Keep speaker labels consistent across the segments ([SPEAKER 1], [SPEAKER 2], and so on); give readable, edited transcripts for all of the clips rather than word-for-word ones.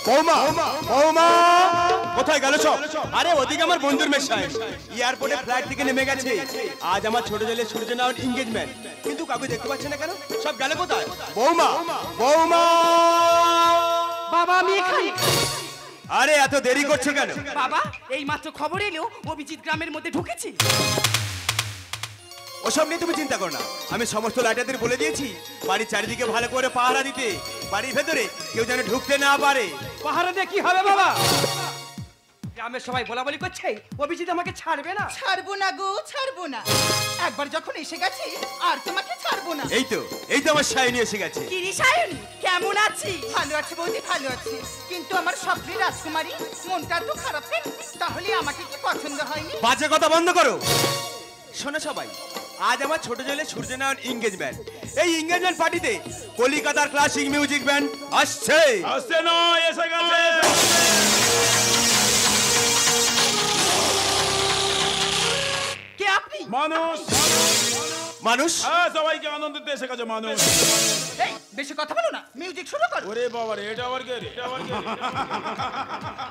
[SPEAKER 1] বৌমা বৌমা কোথায় গেল সব? আরে ওদিকে আমার বন্ধুর মেয়ে সাহেব এয়ারপোর্টে ফ্লাইট থেকে নেমে গেছে। আজ আমার ছোট ছেলে সূর্যনারায়ণ এনগেজমেন্ট, কিন্তু কাউকে দেখতে পাচ্ছে না কেন? সব গেল কোথায়? বৌমা বৌমা
[SPEAKER 2] বাবা আমি এখানে।
[SPEAKER 1] আরে এত দেরি করছে কেন?
[SPEAKER 2] বাবা এই মাত্র খবর এলো অভিজিৎ গ্রামের মধ্যে ঢুকেছে।
[SPEAKER 1] ওসব নিয়ে তুমি চিন্তা করো না, আমি সমস্ত লাইটারদের বলে দিয়েছি বাড়ির চারিদিকে ভালো করে পাহারা দিতে। বাড়ির ভেতরে কেউ যেন ঢুকতে না পারে।
[SPEAKER 2] পাহারা দিয়ে কি হবে বাবা? গ্রামের সবাই বলাবলি করছে অভিজিৎ আমাকে ছাড়বে না।
[SPEAKER 3] ছাড়বো না গো, ছাড়বো না। একবার যখন এসে গেছি আর তোমাকে ছাড়বো না।
[SPEAKER 1] এই তো আমার সায়নী এসে গেছে।
[SPEAKER 2] কি রে সায়নী, কেমন আছিস?
[SPEAKER 3] ভালো আছে বৌদি, ভালো আছে। কিন্তু আমার স্বপ্নের রাজকুমারী মনটা তো খারাপ নেই, তাহলে আমাকে কি পছন্দ হয়নি?
[SPEAKER 1] বাজে কথা বন্ধ করো। শোনো সবাই, আজ আমার ছোট ছেলে সূর্যনারায়ণ এনগেজমেন্ট। এই এনগেজমেন্ট পার্টিতে কলিকাতার ক্লাসিক মিউজিক ব্যান্ড আসছে।
[SPEAKER 4] আসছে না, এসে গেছে।
[SPEAKER 2] কে আপনি?
[SPEAKER 4] মানুষ
[SPEAKER 1] মানুষ?
[SPEAKER 4] হ্যাঁ, সবাইকে আনন্দ দিতে এসে গেছে মানুষ।
[SPEAKER 3] এই বেশি কথা বলো না, মিউজিক শুরু করো।
[SPEAKER 4] ওরে বাবা রে, এটা আবার কে রে?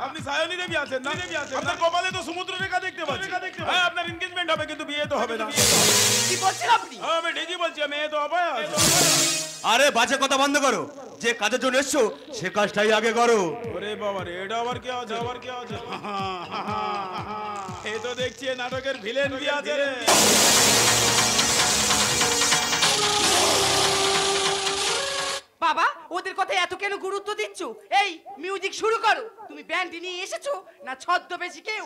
[SPEAKER 4] আপনি সায়নী দেবী আছেন না? আপনার কপালে তো সমুদ্র রেখা দেখতে পাচ্ছি। হ্যাঁ, আপনার এনগেজমেন্ট হবে কিন্তু বিয়ে তো হবে না।
[SPEAKER 2] কি বলছেন আপনি?
[SPEAKER 4] হ্যাঁ, আমি ঠিকই বলছি, মেয়ে তো হবে।
[SPEAKER 1] আরে বাজে কথা বন্ধ করো। যে কাজের জন্য এসছো সে কাজটাই আগে করো।
[SPEAKER 4] ওরে বাবা রে, এটা আবার কে আছে? আবার কে আছে? এই তো দেখছি নাটকের ভিলেন কি আছে রে।
[SPEAKER 2] বাবা ওদের কথায় এত কেন গুরুত্ব দিচ্ছ? এই মিউজিক শুরু করো। তুমি ব্যান্ড নিয়ে এসেছো না ছদ্মবেশী কেউ?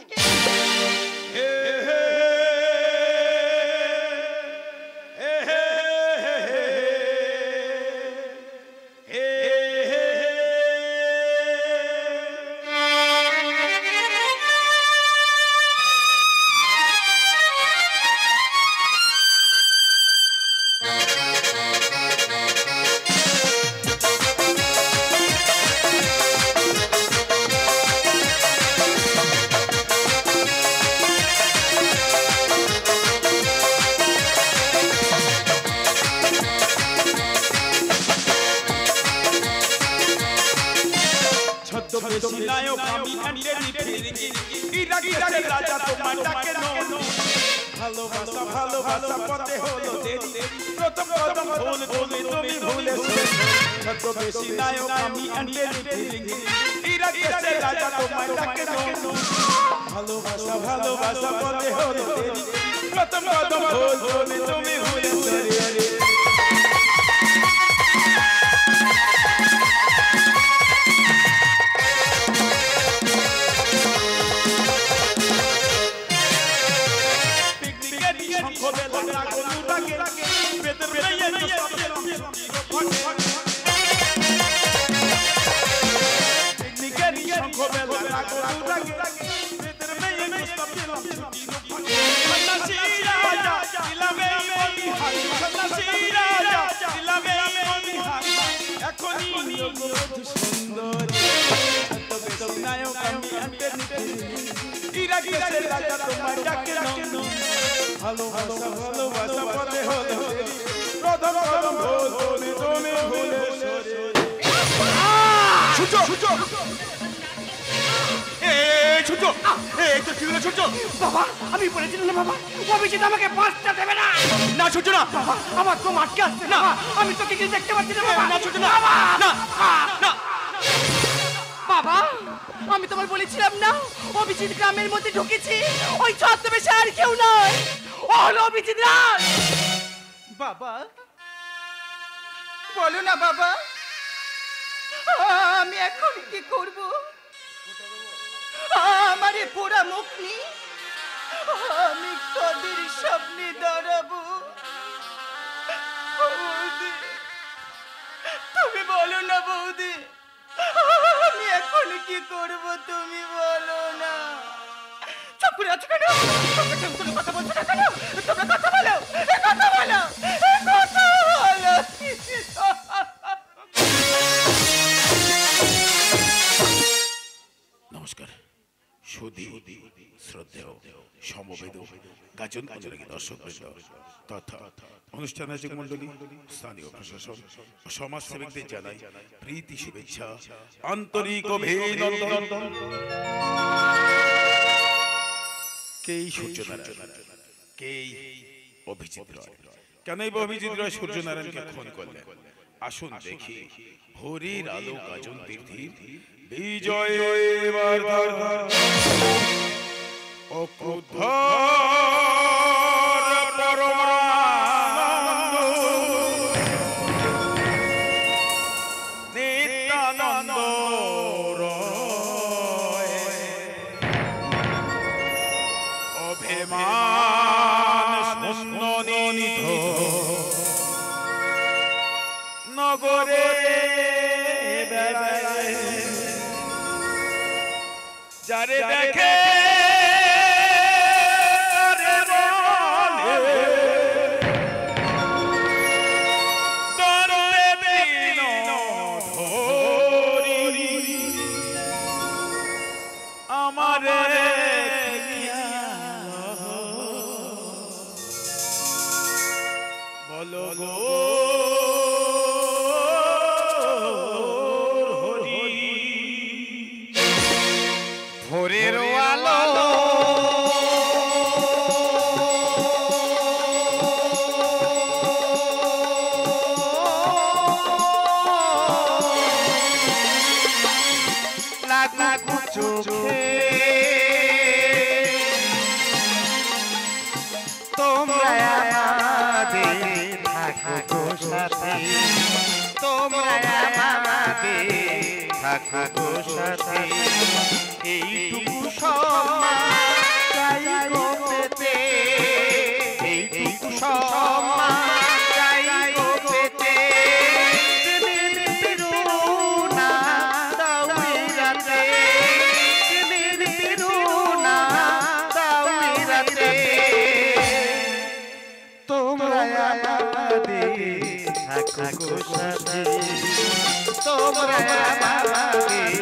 [SPEAKER 4] ভালোবাসা পথে হলো দেরি, প্রথম কদম ভুল তুমি তুমি ভুলেছো। ছদ্মবেশী নায়ক আমি ইরাকের রাজা তোমায় ডাকে নো। ভালোবাসা ভালোবাসা পথে হলো দেরি, প্রথম কদম ভুল তুমি তুমি ভুলেছো। ভালোবাসা ভালোবাসা পথে হলো দেরি, প্রথম কদম ভুল তুমি তুমি ভুলেছো।
[SPEAKER 1] সূর্য সূর্য সূর্য, এই তো কি হলো সূর্য?
[SPEAKER 2] বাবা আমি বলেছিলাম না বাবা অভিজিৎ আমাকে বাঁচতে দেবে না।
[SPEAKER 1] না সূর্য না,
[SPEAKER 2] বাবা আমার তো আটকে আসছে না। আমি তো কিছু দেখতে পাচ্ছি না বাবা।
[SPEAKER 1] না সূর্য না, না না।
[SPEAKER 2] বাবা আমি তোমায় বলেছিলাম না অভিজিৎ গ্রামের মধ্যে ঢুকেছি। ওই ছদ্মবেশে আর কেউ নয়, ও হলো অভিজিৎ রাজ।
[SPEAKER 3] বাবা বলো না বাবা, আমি এখন কি করব? আমার এ পোড়া মুখ নিয়ে আমি কদের সামনে দাঁড়াবো? বৌদি তুমি বলো না বৌদি, আমি এখন কি করব? তুমি বলো না। চুপ করে আছো কেন? তোমরা কেউ কোনো কথা বলছো না কেন? তোমরা কথা বলো, কথা বলো, কথা বলো।
[SPEAKER 4] নমস্কার, সুধী শ্রদ্ধেয় সমবেদ গাজন অনুরাগী দর্শকবৃন্দ তথা অনুষ্ঠান আয়োজক মণ্ডলী, স্থানীয় প্রশাসন ও সমাজসেবকদের জানাই প্রীতি শুভেচ্ছা, আন্তরিক অভিনন্দন। কেই সূর্যনারায়ণ, কেই অভিজিৎ রায়? কেন এই অভিজিৎ রায় সূর্যনারায়ণকে খুন করলেন? আসুন দেখি ভোরের আলো গাজন তীর্থীর বিজয় অক্রুদ্ধ পরমানন্দ নিত্যানন্দ রয় অভিমান শূন্যনিধ নগরে বেড়ায় যারে দেখে বলো গো ভোরের আলো লাগু চোখে তোমরা আমাদের থাকো সাথে, তোমরা আমাদের থাকো সাথে, এইটুকু সম্মান চাই গো পেতে, এইটুকু সম্মান চাই গো পেতে, প্রেমের প্রেরণা দাও এই রাতে, প্রেমের প্রেরণা দাও এই রাতে, তোমরা আমাদের থাকো সাথে, তোমরা আমাদের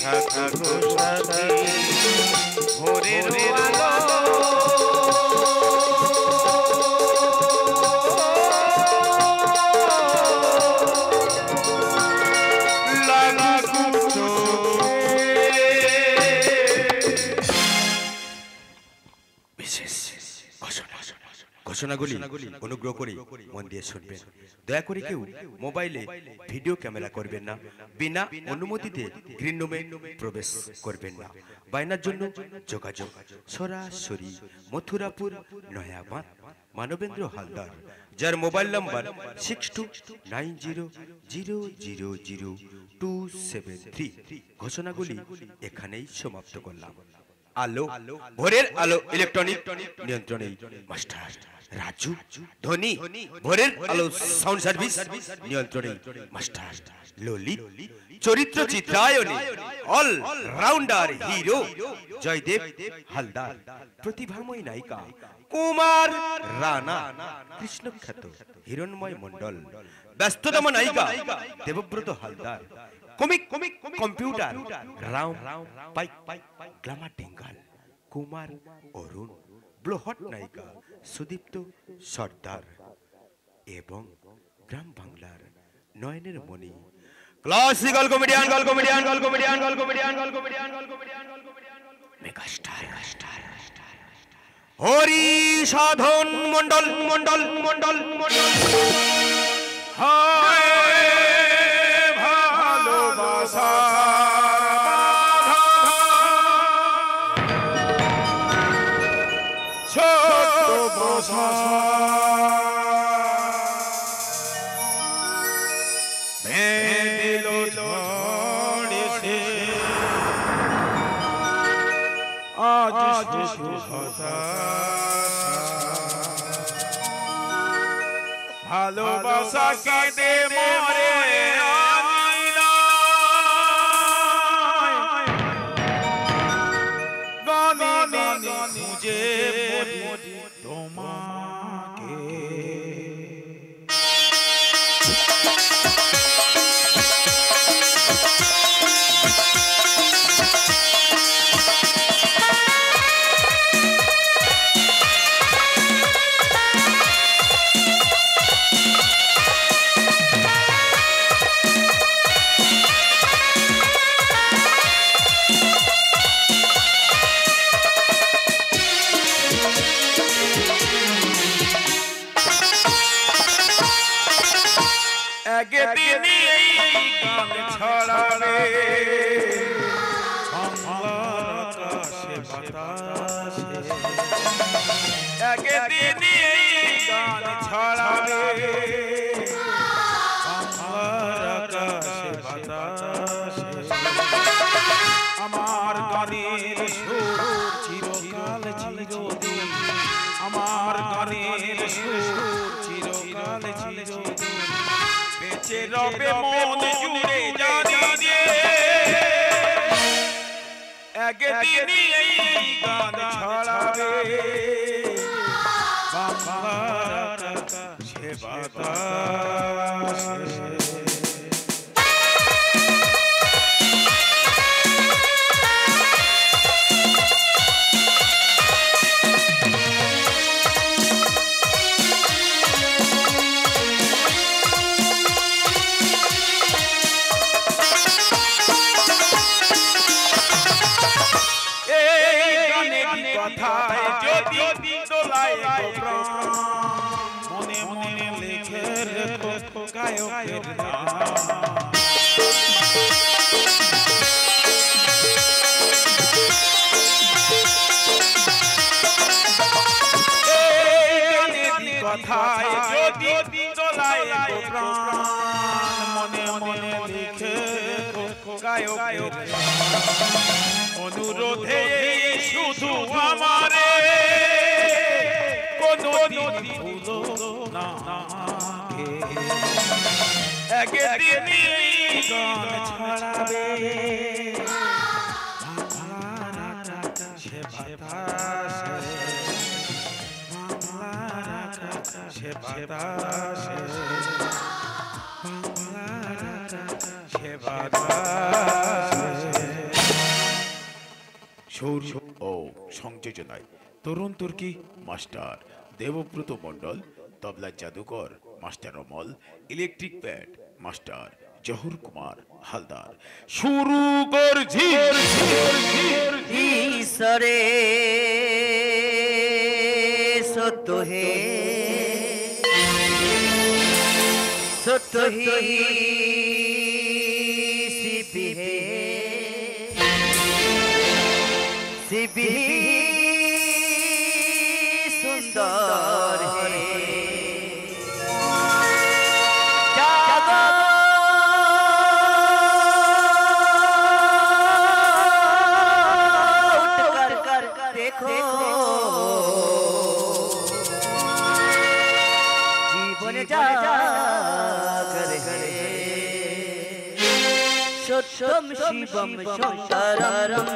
[SPEAKER 4] থাকো সাথে, ভোরের আলো লাগু চোখে।
[SPEAKER 1] বিশেষ ঘোষণাগুলি অনুগ্রহ করে মন দিয়ে শুনবেন। দয়া করে কেউ মোবাইলে ভিডিও ক্যামেরা করবেন না, বিনা অনুমতিতে গ্রিন রুমে প্রবেশ করবেন না। বায়নার জন্য যোগাযোগ সরাসরি মথুরাপুর নয়াবাঁধ মানবেন্দ্র হালদার, যার মোবাইল নাম্বার 6290000273। ঘোষণাগুলি এখানেই সমাপ্ত করলাম। আলো ভোরের আলো ইলেকট্রনিক নিয়ন্ত্রণে মাস্টার রাজু ধনী, ভোরের আলো সাউন্ড সার্ভিস নিয়ন্ত্রণে মাস্টার ললিত, চরিত্র চিত্রায়নে all rounder hero Joydeb Haldar, প্রতিভাময় নায়িকা কুমার রানা, কৃষ্ণখ্যাত হিরণময় মণ্ডল, ব্যস্ততম নায়িকা Debabrata Haldar, comic computer Ram Paik glamour টিঙ্গাল, কুমার অরুণ, ব্লোহট নায়িকা সুদীপ্ত সর্দার এবং গ্রাম বাংলার নয়নের মণি classical comedian megastar Hari Sadhan Mondal
[SPEAKER 4] হায় ভালোবাসা ছোট বসা ভেদিল ঝড়েছে আজ হতাশা, ভালোবাসা কেঁদে মরে গানে খুঁজে তোমাকে। বেঁচে রবে মন জুড়ে জানি রে একদিনই এই গান ছড়াবে বাংলার আকাশে বাতাসে। কথায় যদি দোলায় মনে মনে লিখে রেখো গায়কের নাম। কথায় যদি দোলায় মনে মনে লিখে রেখো গায়কের অনুরোধে শুধু আমারে কোনদিন ভুলো না একদিনই গান ছড়াবে বাংলার আকাশে বাতাসে বাংলার আকাশে বাতাসে বাংলার আকাশে বাতাসে। সুর ও সংযোজনায় তরুণ তুর্কি মাস্টার দেবব্রত মণ্ডল, তবলা জাদুকর master Amal, electric pad master Zahur Kumar Haldar. শুরু করছি
[SPEAKER 3] ঈশ্বরে সত্য হে সত্য হি শিবি হে শিবি সুন্দর হে দেখো জীবনে জাগর হে সত্যম শিবম শঙ্করম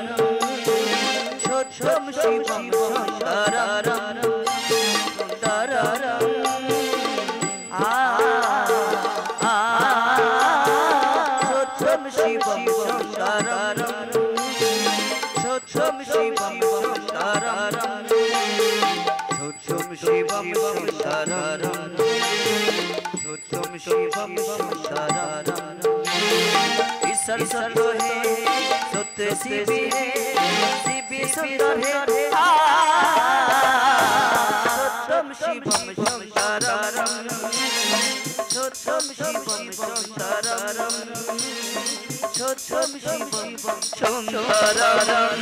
[SPEAKER 3] সত্যম শিবম শঙ্করম সুন্দরম সত্যম শিবম শঙ্করম সত্যম শিবম শঙ্করম সত্যম শিবম শঙ্করম সত্যম শিবম শঙ্করম ঈশ্বর সত্য হে সত্য শিবি হে শিবি সুন্দর হে সত্যম শিবম শঙ্করম সত্যম শিবম শঙ্করম সত্যম শিবম শঙ্করম।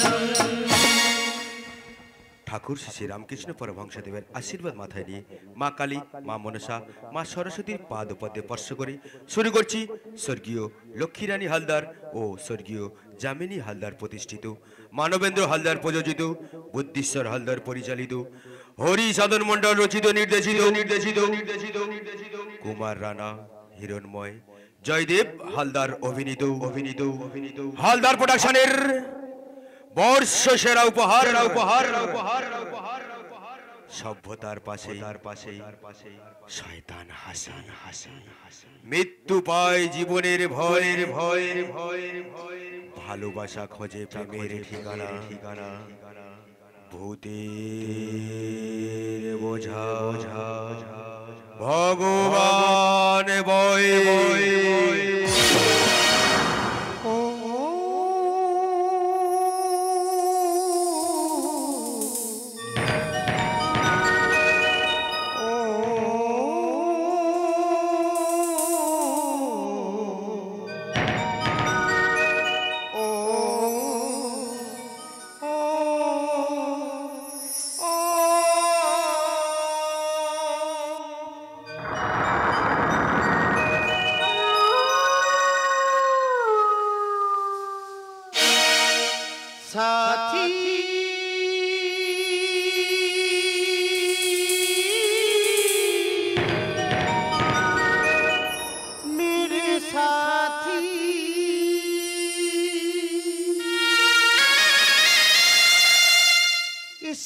[SPEAKER 1] ঠাকুর শ্রী রামকৃষ্ণ পরমহংসদেবের আশীর্বাদ মাথায় নিয়ে মা কালী, মা মনসা, মা সরস্বতীর পাদ পদ্মে স্পর্শ করে শুরু করছি স্বর্গীয় লক্ষ্মীরানী হালদার ও স্বর্গীয় যামিনী হালদার প্রতিষ্ঠিত, মানবেন্দ্র হালদার প্রযোজিত, বুদ্ধিশ্বর হালদার পরিচালিত, হরি সাধন মন্ডল রচিত নির্দেশিত কুমার রানা, হিরণময়, জয়দেব হালদার অভিনীত হালদার প্রোডাকশনের বর্ষ সেরা উপহার সভ্যতার পাশে শয়তান হাসে মৃত্যু পায় জীবনের ভয় ভালোবাসা খোঁজে প্রেমের ঠিকানা ভূতের বোঝা ভগবান বয়
[SPEAKER 3] मेरे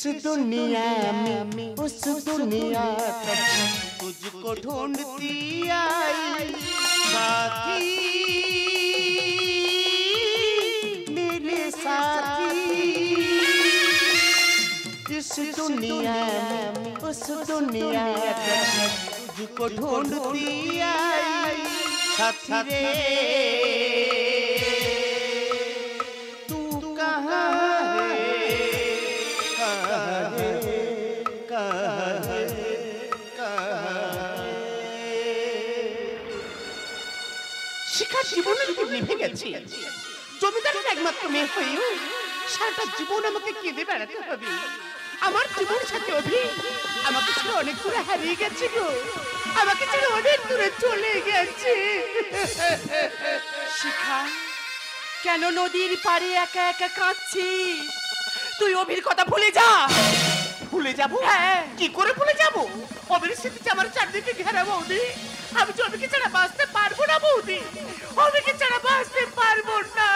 [SPEAKER 3] दुनिया में उस दुनिया तक तुझको ढूंढती आई साथी मेरे साथी इस दुनिया में उस दुनिया तक तुझको ढूंढती आई साथी रे तू कहाँ শিখার জীবনের কি নিভে গেছে জমিদারের একমাত্র মেয়ে হয়েও সারাটা জীবন আমাকে কেঁদে বেড়াতে হবে আমার জীবন সাথে অভি আমাকে ছেড়ে অনেক দূরে হারিয়ে গেছে গো আমাকে ছেড়ে অনেক দূরে চলে গেছে
[SPEAKER 2] শিখা কেন নদীর পাড়ে একা একা কাঁদছিস তুই অভির কথা ভুলে যা
[SPEAKER 3] ভুলে যাবো
[SPEAKER 2] হ্যাঁ।
[SPEAKER 3] কি করে ভুলে যাবো অভির স্মৃতিতে আমার চারদিকে ঘেরা বৌদি আমি তো অভিকে ছাড়া বাঁচতে পারবো না বৌদি অভিকে ছাড়া বাঁচতে পারবো না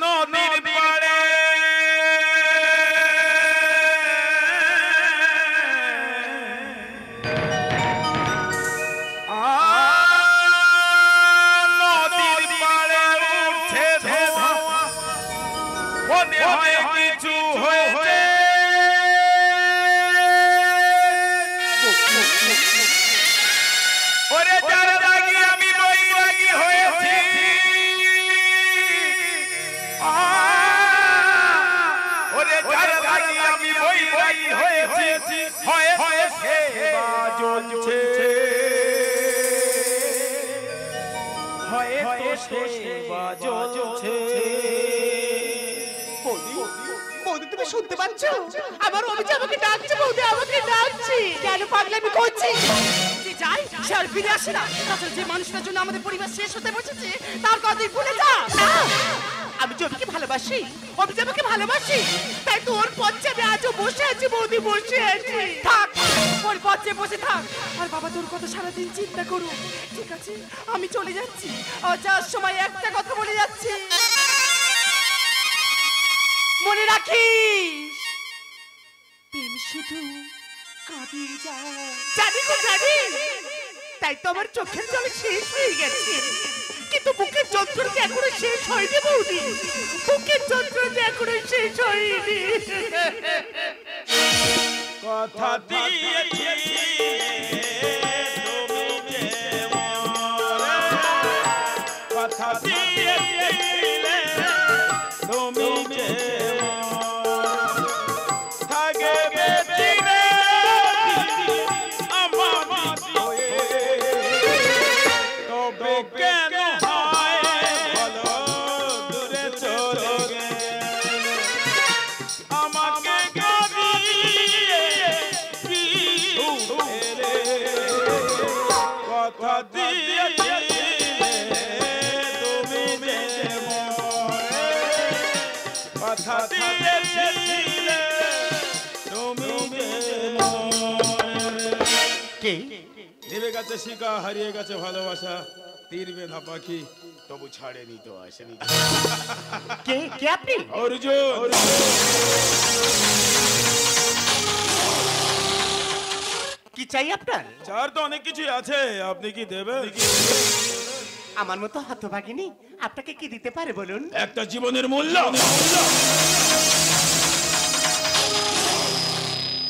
[SPEAKER 4] নদীর পাড়ে নদীর পাড়ে উঠছে ধোঁয়া মনে হয় কিছু হয়েছে ওরে যার লাগি আমি বৈরাগী হয়েছি ওরে যার লাগি আমি বৈরাগী হয়েছি হয়েছে বাজছে হয়েছে বাজছে
[SPEAKER 3] বৌদি তুমি শুনতে পাচ্ছ আমার অভিযোগ আমাকে ডাকছে বৌদি আমাকে ডাকছে
[SPEAKER 2] কেন পাগলামি করছিস তুই যাই সে আর ফিরে আসে না তাছাড়া যে মানুষটার জন্য আমাদের পরিবার শেষ হতে বসেছে তার কথাই ভুলে যা
[SPEAKER 3] আমি যে অভিকে ভালোবাসি অভি যে আমাকে ভালোবাসি তাই তো ওর পথে আমি আজও বসে আছি বৌদি বসে আছি
[SPEAKER 2] থাক ওর পথে বসে থাক আর বাবা তোর কথা সারাদিন চিন্তা করু ঠিক আছে আমি চলে যাচ্ছি আর যাওয়ার সময় একটা কথা বলে যাচ্ছি মনে রাখিস প্রেম শুধু কাঁদিয়ে যায়
[SPEAKER 3] জানি গো জানি তাই তো আমার চোখের জল শেষ হয়ে গেছে কিন্তু বুকের যন্ত্রণা এখনো শেষ হয়নি বৌদি বুকের যন্ত্রণা এখনো শেষ হয়নি
[SPEAKER 4] কথা দিয়েছি তুমি যে মরে কথা দিয়েছিলে তুমি যে থাকে বেঁচে রে আমার হয়ে তবে কেন হয় ভালো দূরে চলে গেলে আমাকে গড়িয়ে কি রে কথা দিয়েছিলে তুমি যে মরে কথা দিয়েছিলে তুমি যে মরে
[SPEAKER 3] কে
[SPEAKER 4] নেমে গেছে শিকা হারিয়ে গেছে ভালোবাসা তীর বেঁধা পাখি তবু ছাড়েনি তো আসেনি
[SPEAKER 3] কে কে আপনি
[SPEAKER 4] অর্জুন
[SPEAKER 3] কি চাই আপনার
[SPEAKER 4] চার তো অনেক কিছুই আছে আপনি কি দেবেন
[SPEAKER 3] আমার মতো হতভাগিনী আপনাকে কি দিতে পারে বলুন
[SPEAKER 4] একটা জীবনের মূল্য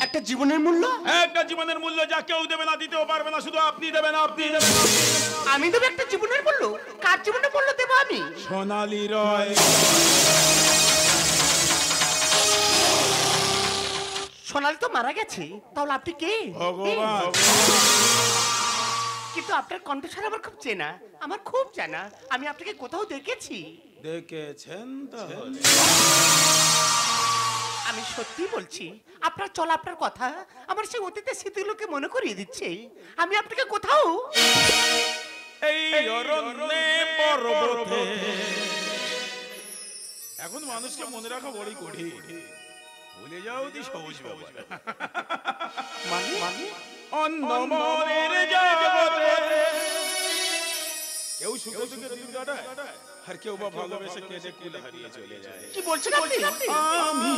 [SPEAKER 3] একটা জীবনের মূল্য
[SPEAKER 4] একটা জীবনের মূল্য যা কেউ দেবে না দিতেও পারবে না শুধু আপনি দেবেন আপনি দেবেন
[SPEAKER 3] আমি দেবো একটা জীবনের মূল্য কার জীবনের মূল্য দেবো আমি
[SPEAKER 4] সোনালী রয়
[SPEAKER 3] সোনালি তো মারা গেছে তাহলে আপনি কে
[SPEAKER 4] ভগবান
[SPEAKER 3] কিন্তু আপনার কণ্ঠস্বর আমার খুব চেনা আমার খুব জানা আমি আপনাকে কোথাও দেখেছি
[SPEAKER 4] দেখেছেন তাহলে
[SPEAKER 3] আমি সত্যি বলছি আপনার চল আপনার কথা আমার সেই অতীতের স্মৃতিগুলোকে মনে করিয়ে দিচ্ছে আমি আপনাকে কোথাও
[SPEAKER 4] এই অরণ্যে পর্বতে এখন মানুষকে মনে রাখা বড়ই কঠিন ভুলে যাও দি সহজ ব্যাপার
[SPEAKER 3] মানে
[SPEAKER 4] অন্য মনের জগতে কেউ সুখে সুখে দিন কাটায়
[SPEAKER 5] আর কেউ বা ভালোবেসে কেঁদে কুল হারিয়ে চলে যায়।
[SPEAKER 2] কি বলছেন আপনি?
[SPEAKER 5] আমি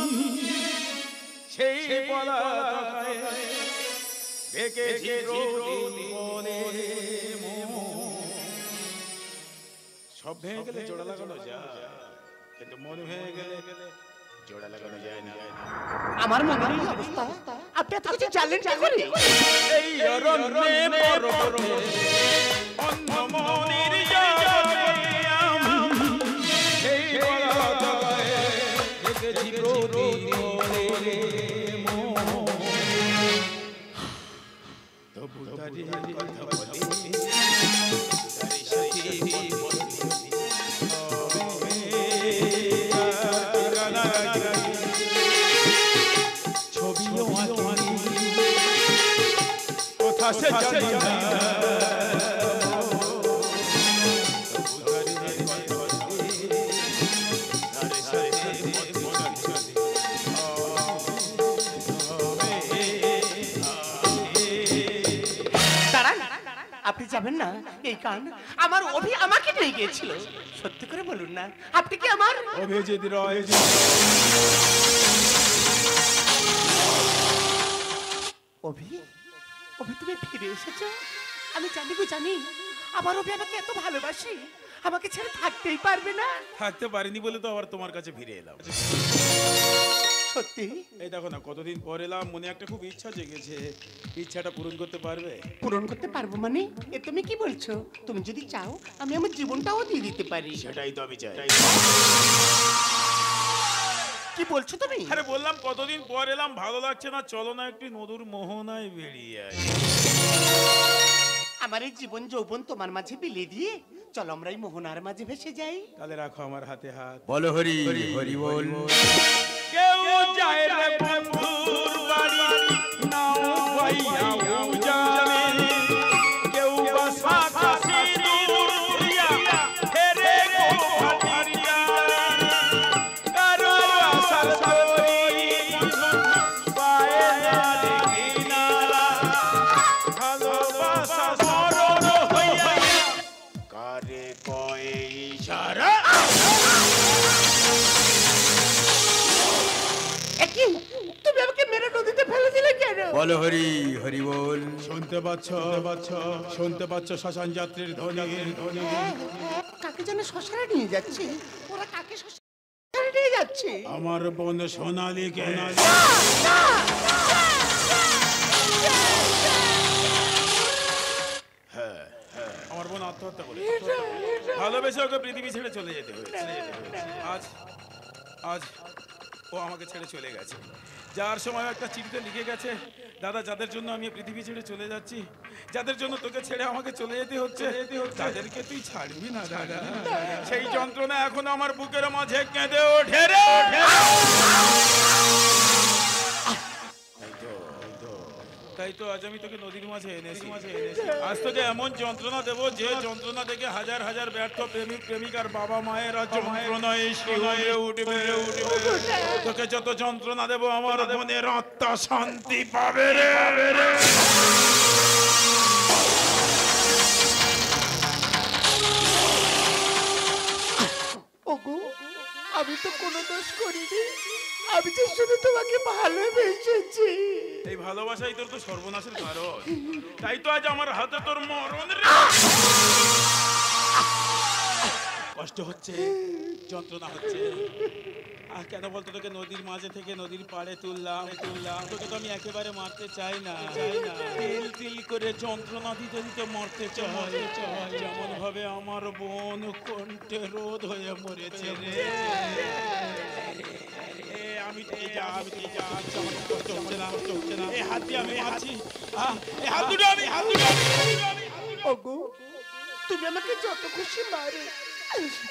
[SPEAKER 5] সেই পলাতকায় দেখেছি প্রদীপ বলে সব ভেঙে গেলে জোড়া লাগানো যায়, কিন্তু মন ভেঙে গেলে জোড়া লাগানো যায় না।
[SPEAKER 2] আমার মনের এই অবস্থা, আপনি এত কিছু জানলেন কি করে?
[SPEAKER 5] এই অরণ্যে পরপরে অন্ধ মনের জগতে আমি সেই পলাতকায় দেখেছি প্রদীপ বলে তবু দাঁড়িয়ে কথা বলে তারি সাথে ছবিও কোথা সে জানি না
[SPEAKER 2] আপনি যাবেন না? এই কান আমার অভি আমাকে নিয়ে গিয়েছিল। সত্যি করে বলুন না, আপনি কি আমার
[SPEAKER 5] অভিজিৎ রয়?
[SPEAKER 2] অভি? অভি তুমি ফিরে এসেছো? আমি জানি গো জানি, আমার অভি আমাকে এত ভালোবাসে, আমাকে ছেড়ে থাকতেই পারবে না।
[SPEAKER 5] থাকতে পারিনি বলে তো আবার তোমার কাছে ফিরে এলাম।
[SPEAKER 2] সত্যি?
[SPEAKER 5] এই দেখো না, কতদিন পর এলাম, মনে একটা খুব ইচ্ছা জেগেছে। ইচ্ছাটা পূরণ করতে পারবে?
[SPEAKER 2] পূরণ করতে পারবো মানে? এ তুমি কি বলছো? তুমি যদি চাও আমি আমার জীবনটাও দিয়ে দিতে পারি।
[SPEAKER 5] সেটাই তো আমি চাই।
[SPEAKER 2] কি বলছো তুমি?
[SPEAKER 5] আরে বললাম কতদিন পর এলাম, ভালো লাগছে না, চলো না একটু নদীর মোহনায় বেরিয়ে আই।
[SPEAKER 2] আমার এই জীবন যৌবন তোমার মাঝে বিলিয়ে দিয়ে চলো আমরা এই মোহনার মাঝে ভেসে যাই।
[SPEAKER 5] তাহলে রাখো আমার হাতে হাত।
[SPEAKER 1] বলো হরি হরি বল।
[SPEAKER 5] কেউ যায় রে বন্ধুর বাড়ি, নাও ভাইয়া উজানে, কেউ বা শাখা সিঁদুর দিয়া ফেরে গো ভাটিয়া, কারো আশার তরি পায়ে না দেখি না, ভালোবাসা স্মরণ হইয়া কারে কয় ইশারা।
[SPEAKER 2] একই তুমি আমাকে মেরে নদীতে ফেলে দিলে কেন?
[SPEAKER 1] বলো হরি হরি বল।
[SPEAKER 5] শুনতে পাচ্ছ শুনতে পাচ্ছ শ্মশান যাত্রীর ধ্বনি?
[SPEAKER 2] কাকে যেন শ্মশানে নিয়ে যাচ্ছে। ওরা কাকে শ্মশানে নিয়ে যাচ্ছে?
[SPEAKER 5] আমার বোন সোনালীকে। হ্যাঁ, আমার বোন আত্মহত্যা করে, ভালোবেসে ওকে পৃথিবী ছেড়ে চলে যেতে হয়েছে। আজ আজ ও আমাকে ছেড়ে চলে গেছে। যার সময় একটা চিঠিতে লিখে গেছে, দাদা যাদের জন্য আমি পৃথিবী ছেড়ে চলে যাচ্ছি, যাদের জন্য তোকে ছেড়ে আমাকে চলে যেতে হচ্ছে, তাদেরকে তুই ছাড়বি না দাদা। সেই যন্ত্রণা এখন আমার বুকের মাঝে কেঁদে ওঠে রে। তাই তো আজ আমি তোকে নদীর মাঝে এনেছি। আজ তোকে এমন যন্ত্রণা দেবো, যে যন্ত্রণা থেকে হাজার হাজার ব্যর্থ প্রেমিক প্রেমিকার বাবা মায়েরা যন্ত্রণায় শিহরে উঠবে। তোকে যত যন্ত্রণা দেবো, আমার মনের আত্মা শান্তি পাবে রে।
[SPEAKER 2] ওগো, আমি তো কোনো দোষ করিনি, আমি যে শুধু তোমাকে ভালোবেসেছি।
[SPEAKER 5] এই ভালোবাসাই তোর তো সর্বনাশের কারণ। তাই তো আজ আমার হাতে তোর মরণ রে। কষ্ট হচ্ছে, যন্ত্রণা হচ্ছে। আর কেন বলতো, তোকে নদীর মাঝে থেকে নদীর পাড়ে তুললাম। তোকে তো আমি একেবারে মারতে চাই না। তিল তিল করে যন্ত্রণা দিতে দিতে মরতে চাই, যেমন ভাবে আমার বোন কণ্ঠে রোধ হয়ে মরেছে রে। আমি কষ্ট হচ্ছে না। এই হাত দিয়ে আমি মারছি, এই হাত দুটো আমি
[SPEAKER 2] ওগো, তুমি আমাকে যত খুশি মারো,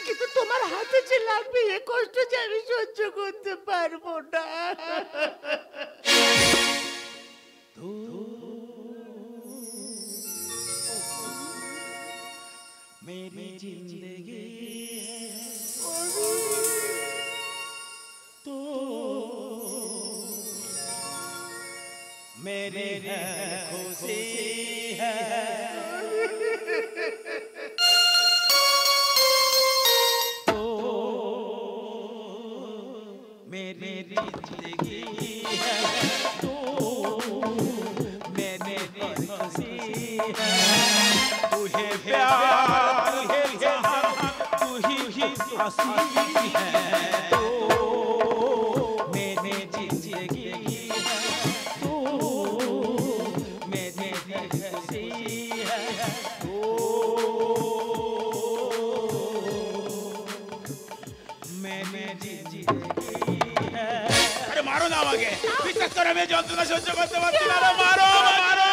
[SPEAKER 2] কিন্তু তোমার হাতে যে লাগবে এ কষ্ট যে আমি সহ্য করতে পারবো না।
[SPEAKER 5] मेरी जिंदगी तो मेरी खुशी है। मेरी जिंदगी है तू मैंने खुशी है तू है प्यार है जहां तू ही हंसी है तो मेरी जिंदगी है तू मेरी खुशी है तो मेरी जिंदगी है। अरे मारो ना आगे বিশ্বাস করে আমি যন্ত্রণা সহ্য করতে পারছি না মারো মারো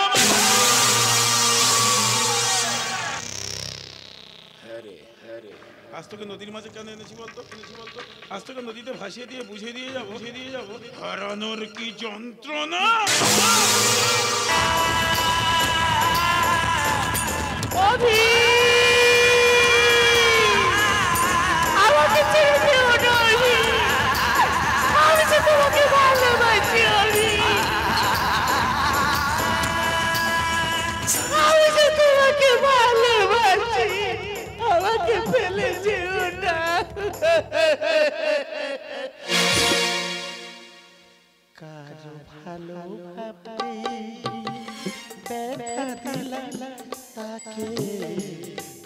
[SPEAKER 5] আজ তোকে নদীর মাঝে কেন এনেছি বলতো আজ তোকে নদীতে ভাসিয়ে দিয়ে বুঝিয়ে দিয়ে যাবো হারানোর কি যন্ত্রণা
[SPEAKER 2] আমাকে ছেড়ে দিও না আমি তো তোমাকে ভালোবাসি আমি তো তোমাকে ভালোবাসি আমাকে ফেলে যেও না
[SPEAKER 6] কারো ভালো ভাবতে দেখা দিলাম তাকে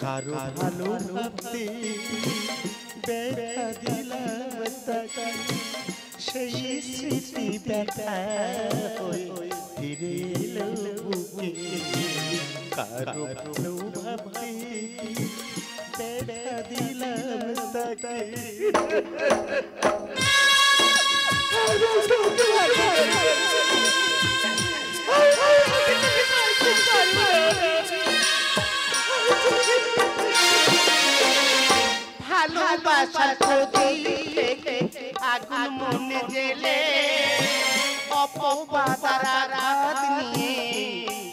[SPEAKER 6] কারো ভালো ভাবতে দেখা দিলাম তাকে সেই স্মৃতি ব্যথা হয়ে ফিরে এলো বুকে কারো ভালো ভাবতে দেখা দিলাম তাকে
[SPEAKER 2] ভালোবাসার প্রদীপ আগুন মনে জেলে অপবাদার আঘাত নিয়ে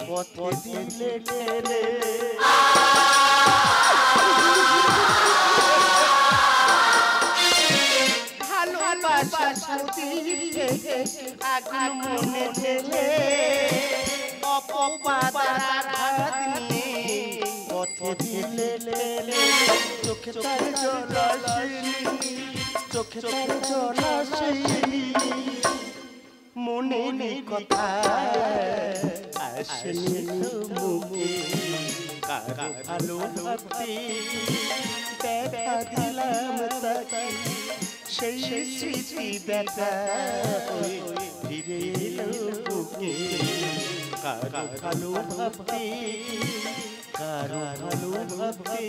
[SPEAKER 6] পথে দিলে ঠেলে
[SPEAKER 2] ভালোবাসার প্রদীপ আগুন মনে জেলে অপবাদার আঘাত নিয়ে
[SPEAKER 6] পথে দিলে ঠেলে চোখে তার জল আসেনি চোখে তার জল আসেনি মনে কথা আসেনি মুখে কারো ভালো ভাবতে দেখা দিলাম তাকে সেই স্মৃতি দেখা হয়ে ফিরে এলো বুকে কারো ভালো ভাবতে কারো ভালো ভাবতে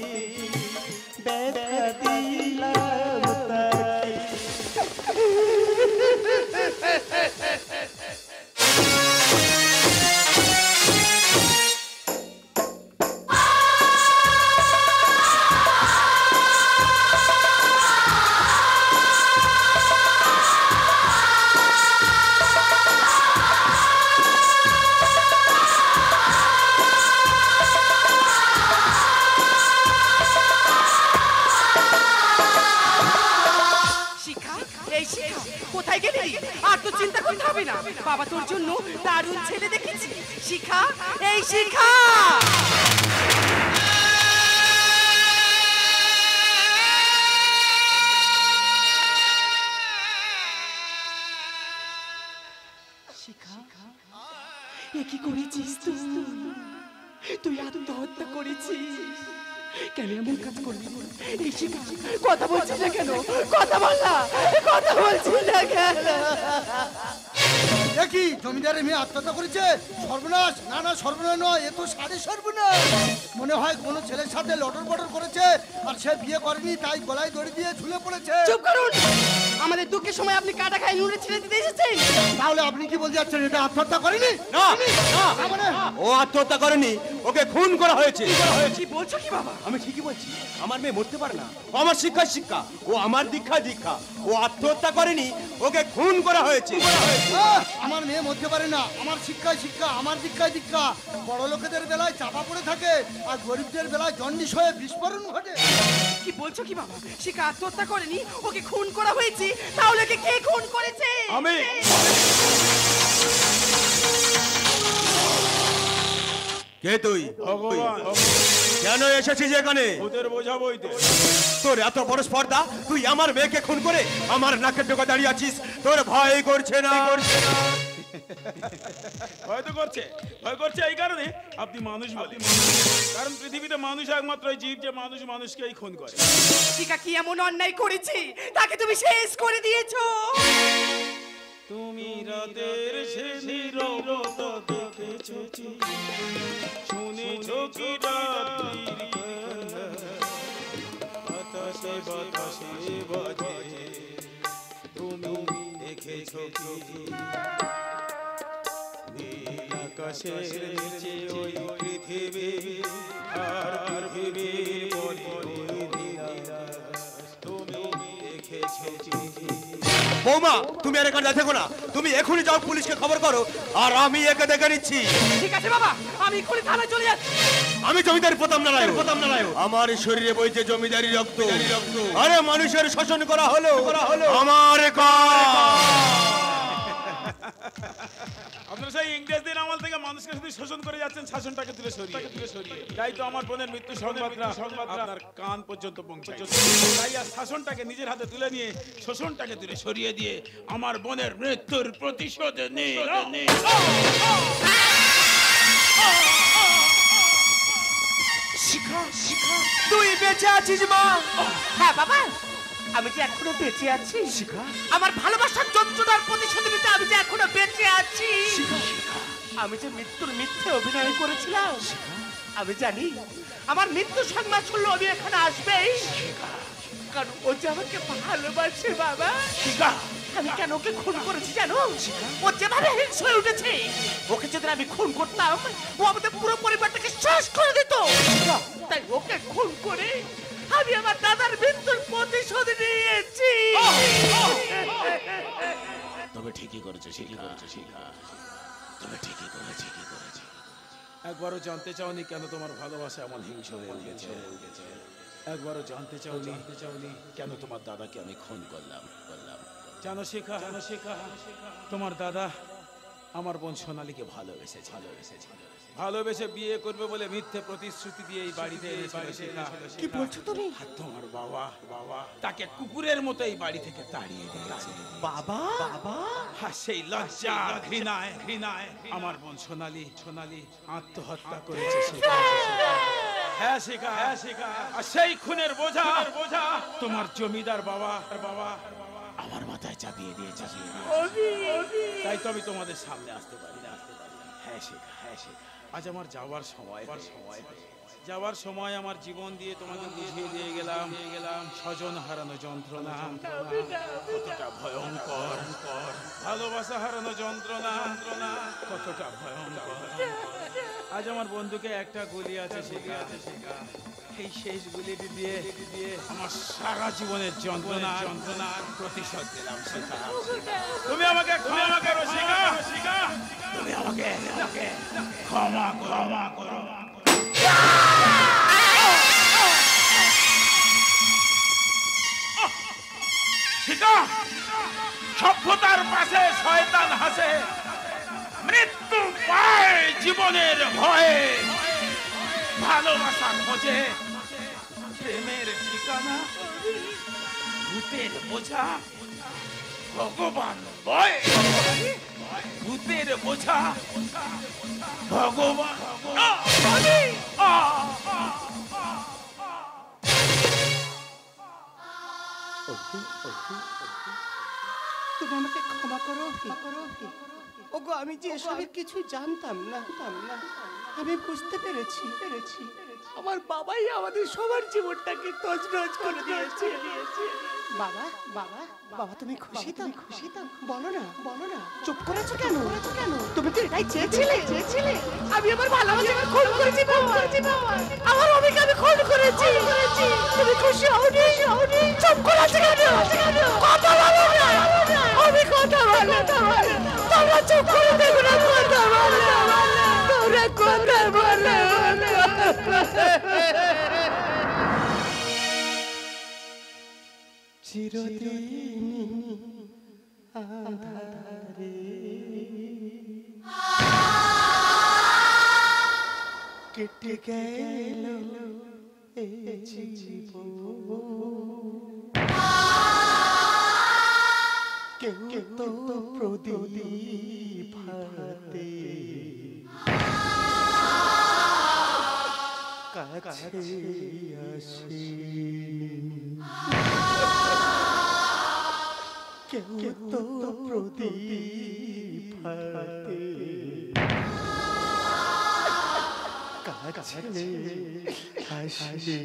[SPEAKER 6] দেখা দিলাম তাকে
[SPEAKER 2] কোথায় গেলি আর তো চিন্তা করতে হবে না বাবা তোর জন্য দারুণ ছেলে দেখেছি শিখা এই শিখা শিখা এ কি করেছিস তুই আত্মহত্যা করেছিস কেন এমন কাজ করলি এই শিখা কথা বলছিস না কেন কথা বল না কথা বলছিস না কেন
[SPEAKER 7] দেখি জমিদারের মেয়ে আত্মহত্যা করেছে সর্বনাশ না না সর্বনাশ নয় এ তো সাড়ে সর্বনাশ মনে হয় কোনো ছেলের সাথে লটর পটর করেছে আর সে বিয়ে করেনি তাই গলায় দড়ি দিয়ে ঝুলে পড়েছে
[SPEAKER 2] চুপ করুন আমাদের দুঃখের সময় আপনি কাটা খাই নুনে ছেড়ে দিতে এসেছেন
[SPEAKER 7] তাহলে আপনি কি বলতে যাচ্ছেন এটা আত্মহত্যা করেনি
[SPEAKER 1] না না ও আত্মহত্যা করেনি ওকে খুন করা হয়েছে
[SPEAKER 2] কি বলছো কি বাবা
[SPEAKER 1] আমি ঠিকই বলছি আমার মেয়ে মরতে পারে না ও আমার শিক্ষা ও আমার দীক্ষা ও আত্মহত্যা করেনি ওকে খুন করা হয়েছে
[SPEAKER 7] আমার মেয়ে মরতে পারে না আমার শিক্ষা আমার দীক্ষা বড় লোকেদের বেলায় চাপা পড়ে থাকে আর গরিবদের বেলায় জন্ডিস হয়ে বিস্ফোরণ ঘটে
[SPEAKER 2] কি বলছো কি বাবা শিখা আত্মহত্যা করেনি ওকে খুন করা হয়েছে তাহলে ওকে কে খুন করেছে
[SPEAKER 1] আমি কে তুই
[SPEAKER 5] ভগবান
[SPEAKER 1] কেন এসেছিস এখানে
[SPEAKER 5] ভূতের বোঝা বইতে
[SPEAKER 1] তোর এত বড় স্পর্ধা, তুই আমার মেয়েকে খুন করে আমার নাকের ডোকা দাঁড়িয়ে আছিস, তোর ভয় করছে না?
[SPEAKER 5] ভয় তো করছে, ভয় করছে এই কারণে আপনি মানুষ বলে, কারণ পৃথিবীতে মানুষ একমাত্র জীব যে মানুষ মানুষকেই খুন করে।
[SPEAKER 3] শিখা কি এমন অন্যায় করেছি তাকে তুমি শেষ করে দিয়েছো?
[SPEAKER 5] তুমি রাতের সে নীরবতা দেখেছো কি, শুনেছো কি রাত্রির কান্না, বাতাসে বাতাসে বাজে, তুমি দেখেছো কি নীল আকাশের নিচে ওই পৃথিবী, আর পৃথিবীর পরে ওই নীল আকাশ, তুমি দেখেছো কি?
[SPEAKER 1] বৌমা, তুমি আর এখানে দেখো না, তুমি এখনই যাও পুলিশকে খবর করো, আর আমি একে দেখে নিচ্ছি।
[SPEAKER 3] ঠিক আছে বাবা, আমি এক্ষুনি থানায় চলে যাচ্ছি।
[SPEAKER 1] আমি জমিদার প্রতাপ নারায়ণ, আমার শরীরে বইছে জমিদারি রক্ত, আরে মানুষের শোষণ করা হলো আমার
[SPEAKER 5] আপনারা সেই ইংরেজদের আমল থেকে মানুষকে শুধু শোষণ করে যাচ্ছেন, শাসনটাকে তুলে সরিয়ে। তাই তো আমার বোনের মৃত্যু সংবাদটা আপনার কান পর্যন্ত পৌঁছেছে। তাই আর শাসনটাকে নিজের হাতে তুলে নিয়ে শোষণটাকে তুলে সরিয়ে দিয়ে আমার বোনের মৃত্যুর প্রতিশোধ নিলাম।
[SPEAKER 3] তুই বেঁচে আছিস মা? হ্যাঁ বাবা, আমি যে এখনো বেঁচে আছি। আমার ভালোবাসার যন্ত্রণার প্রতিশোধ নিতে আমি যে এখনো বেঁচে আছি। আমি যে মৃত্যুর মিথ্যে অভিনয় করেছিলাম, আমি জানি আমার মৃত্যু সংবাদ শুনলো আমি এখানে আসবেই, কারণ ও যে আমাকে ভালোবাসে বাবা। আমি কেন ওকে খুন করেছি জানো? ও যেভাবে হিংস হয়ে উঠেছে, ওকে যদি আমি খুন করতাম ও আমাদের পুরো পরিবারটাকে শেষ করে দিত। তাই ওকে খুন করে আমি আমার দাদার মৃত্যুর প্রতিশোধ নিয়েছি।
[SPEAKER 5] তবে ঠিকই করেছো, তবে ঠিকই করেছি। একবারও জানতে চাওনি কেন তোমার ভালোবাসা এমন হিংস হয়ে উঠেছে? একবারও জানতে চাওনি কেন তোমার দাদাকে আমি খুন করলাম? জানো শেখা, তোমার দাদা আমার বোন সোনালীকে ভালোবেসে বিয়ে করবে বলে মিথ্যে প্রতিশ্রুতি দিয়ে এই বাড়িতে এনেছিল।
[SPEAKER 3] কি বলছো তুমি?
[SPEAKER 5] তোমার বাবা তাকে কুকুরের মতো এই বাড়ি থেকে তাড়িয়ে দিয়েছে।
[SPEAKER 3] বাবা
[SPEAKER 5] সেই লজ্জা ঘৃণায় আমার বোন সোনালী আত্মহত্যা করেছে। হ্যাঁ শেখা, আর সেই খুনের বোঝা তোমার জমিদার বাবা আমার মাথায় চাপিয়ে দিয়েছে। তাই তো আমি তোমাদের সামনে আসতে পারি না। হ্যাঁ শেখা, আজ আমার যাওয়ার সময় আমার জীবন দিয়ে তোমাকে বুঝিয়ে দিয়ে গেলাম স্বজন হারানো যন্ত্রণা কতটা ভয়ঙ্কর, ভালোবাসা হারানো যন্ত্রণা কতটা ভয়ঙ্কর। আজ আমার বন্ধুকে একটা গুলি আছে শেখা, এই শেষ গুলিটি দিয়ে আমার সারা জীবনের যন্ত্রণা প্রতিশোধ দিলাম শেখা। তুমি আমাকে ক্ষমা করো শেখা, তুমি আমাকে ক্ষমা করো। শিখা, সভ্যতার পাশে শয়তান হাসে, মৃত্যু পায় জীবনের ভয়ে, ভালোবাসা খোঁজে প্রেমের ঠিকানা, ভূতের বোঝা ভগবান বয়, ভূতের বোঝা ভগবান।
[SPEAKER 3] তুমি আমাকে ক্ষমা করো। ওগো, আমি যে এসবের কিছু জানতাম না। আমি বুঝতে পেরেছি আমার বাবাই আমাদের সবার জীবনটাকে তছনছ করে দিয়েছে। বাবা তুমি খুশি তো? বলো না। চুপ করেছো কেন? তুমি তো এটাই চেয়েছিলে। আমি আমার ভালোবাসাকে খুন করেছি বাবা। আমার অনেক আমি খুন করেছি। তুমি খুশি হওনি? চুপ করেছো কেন? কথা বলো না। আমি কথা বলো। তোমরা চুপ করে দেখো না। কথা বলো। তোমরা কথা বলো। চিরদিন আঁধারে কেটে গেল
[SPEAKER 6] এই জীবন কেউ তো প্রদীপ হাতে কাছে আসে কেউ তো প্রদীপ হাতে কাছে আসে